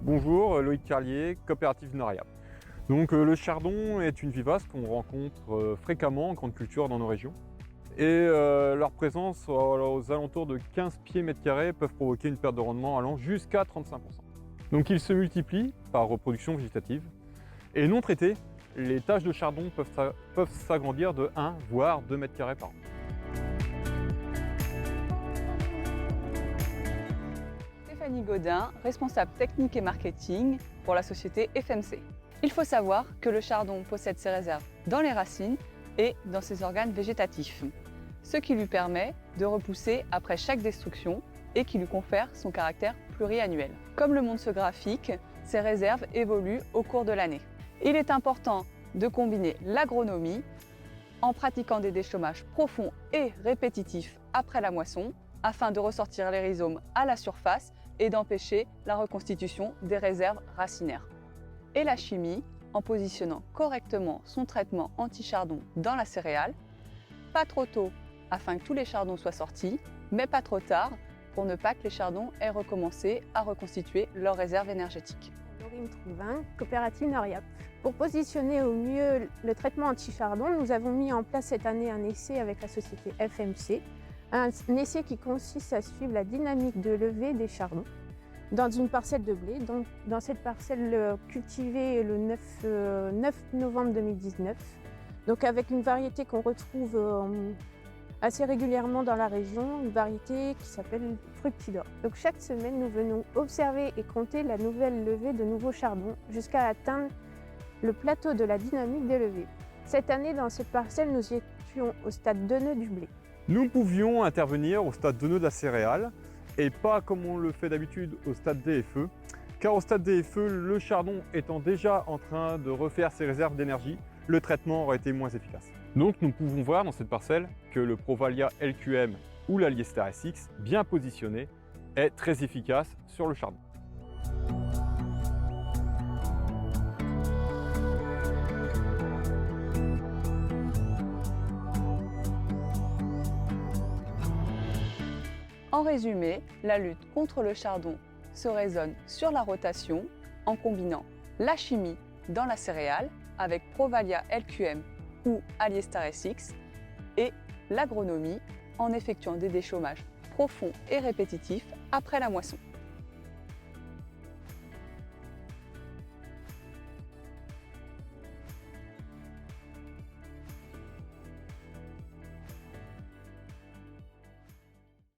Bonjour, Loïc Carlier, coopérative Noria. Donc le chardon est une vivace qu'on rencontre fréquemment en grande culture dans nos régions. Et leur présence aux alentours de 15 pieds mètres carrés peuvent provoquer une perte de rendement allant jusqu'à 35%. Donc ils se multiplient par reproduction végétative. Et non traités, les taches de chardon peuvent s'agrandir de 1 voire 2 mètres carrés par an. Stéphanie Godin, responsable technique et marketing pour la société FMC. Il faut savoir que le chardon possède ses réserves dans les racines et dans ses organes végétatifs, ce qui lui permet de repousser après chaque destruction et qui lui confère son caractère pluriannuel. Comme le montre ce graphique, ces réserves évoluent au cours de l'année. Il est important de combiner l'agronomie en pratiquant des déchômages profonds et répétitifs après la moisson afin de ressortir les rhizomes à la surface et d'empêcher la reconstitution des réserves racinaires. Et la chimie, en positionnant correctement son traitement anti-chardon dans la céréale, pas trop tôt afin que tous les chardons soient sortis, mais pas trop tard pour ne pas que les chardons aient recommencé à reconstituer leurs réserves énergétiques. Laurine Trouvin, coopérative Noria. Pour positionner au mieux le traitement anti-chardon, nous avons mis en place cette année un essai avec la société FMC. Un essai qui consiste à suivre la dynamique de levée des chardons dans une parcelle de blé. Donc, dans cette parcelle cultivée le 9 novembre 2019, donc avec une variété qu'on retrouve assez régulièrement dans la région, une variété qui s'appelle Fructidor. Donc chaque semaine, nous venons observer et compter la nouvelle levée de nouveaux chardons jusqu'à atteindre le plateau de la dynamique des levées. Cette année, dans cette parcelle, nous étions au stade 2 nœuds du blé. Nous pouvions intervenir au stade 2 nœuds de la céréale et pas comme on le fait d'habitude au stade DFE, car au stade DFE, le chardon étant déjà en train de refaire ses réserves d'énergie, le traitement aurait été moins efficace. Donc nous pouvons voir dans cette parcelle que le Provalia LQM ou l'Aliester SX, bien positionné, est très efficace sur le chardon. En résumé, la lutte contre le chardon se raisonne sur la rotation en combinant la chimie dans la céréale avec Provalia LQM ou Aliester SX et l'agronomie en effectuant des déchômages profonds et répétitifs après la moisson.